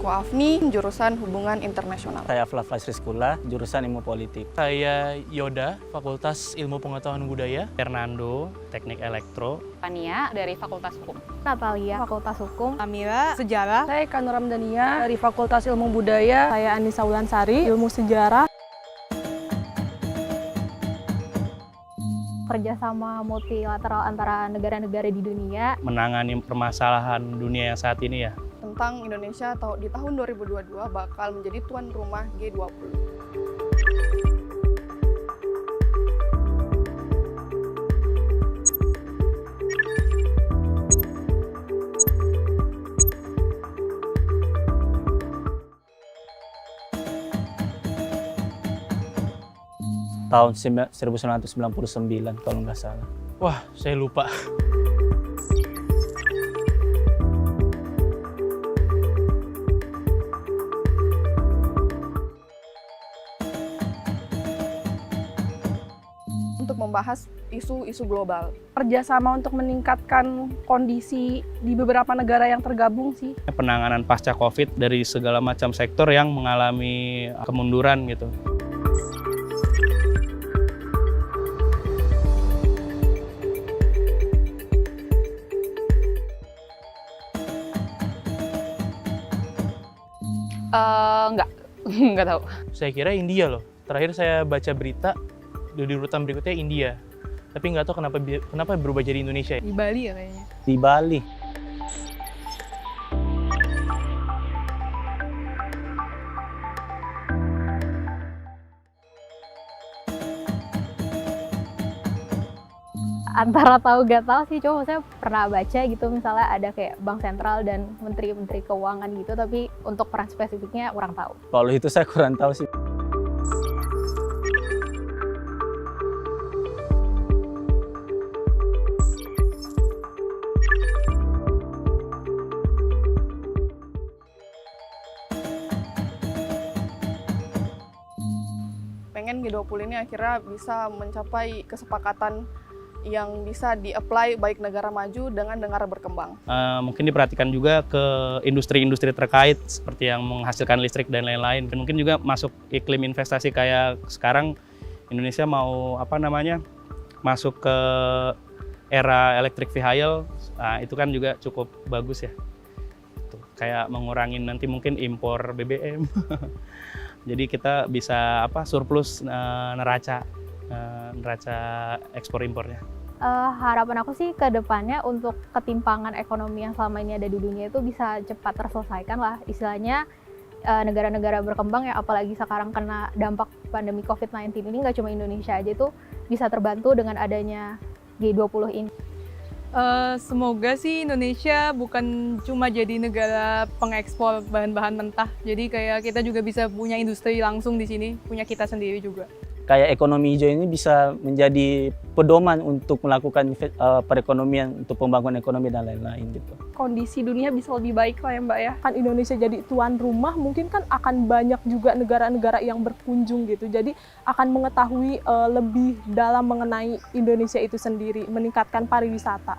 aku Afni, jurusan Hubungan Internasional. Saya Flavas Rizkula, jurusan Ilmu Politik. Saya Yoda, Fakultas Ilmu Pengetahuan Budaya. Fernando, Teknik Elektro. Fania dari Fakultas Hukum. Natalia, Fakultas Hukum. Amira, Sejarah. Saya Eka Nuramdania dari Fakultas Ilmu Budaya. Saya Anissa Ulansari, Ilmu Sejarah. Kerjasama multilateral antara negara-negara di dunia. Menangani permasalahan dunia yang saat ini ya. Tentang Indonesia di tahun 2022 bakal menjadi tuan rumah G20. Tahun 1999 kalau nggak salah. Wah, saya lupa. Untuk membahas isu-isu global. Kerjasama untuk meningkatkan kondisi di beberapa negara yang tergabung sih. Penanganan pasca COVID dari segala macam sektor yang mengalami kemunduran gitu. Nggak tahu. Saya kira India loh. Terakhir saya baca berita, di urutan berikutnya India. Tapi nggak tahu kenapa berubah jadi Indonesia. Di Bali ya kayaknya. Di Bali. Antara tahu gak tahu sih, cuma saya pernah baca gitu, misalnya ada kayak bank sentral dan menteri-menteri keuangan gitu, tapi untuk peran spesifiknya kurang tahu. Kalau itu saya kurang tahu sih. Pengen G20 ini akhirnya bisa mencapai kesepakatan yang bisa di-apply baik negara maju dengan negara berkembang. Mungkin diperhatikan juga ke industri-industri terkait seperti yang menghasilkan listrik dan lain-lain. Dan mungkin juga masuk iklim investasi kayak sekarang Indonesia mau masuk ke era electric vehicle. Nah, itu kan juga cukup bagus ya. Kayak mengurangi nanti mungkin impor BBM. Jadi kita bisa surplus neraca ekspor impornya. Harapan aku sih ke depannya untuk ketimpangan ekonomi yang selama ini ada di dunia itu bisa cepat terselesaikan lah. Istilahnya negara-negara berkembang ya, apalagi sekarang kena dampak pandemi COVID-19 ini, nggak cuma Indonesia aja itu bisa terbantu dengan adanya G20 ini. Semoga sih Indonesia bukan cuma jadi negara pengekspor bahan-bahan mentah. Jadi kayak kita juga bisa punya industri langsung di sini, punya kita sendiri juga. Kayak ekonomi hijau ini bisa menjadi pedoman untuk melakukan perekonomian, untuk pembangunan ekonomi dan lain-lain gitu. Kondisi dunia bisa lebih baik lah ya Mbak ya. Kan Indonesia jadi tuan rumah, mungkin kan akan banyak juga negara-negara yang berkunjung gitu. Jadi akan mengetahui lebih dalam mengenai Indonesia itu sendiri, meningkatkan pariwisata.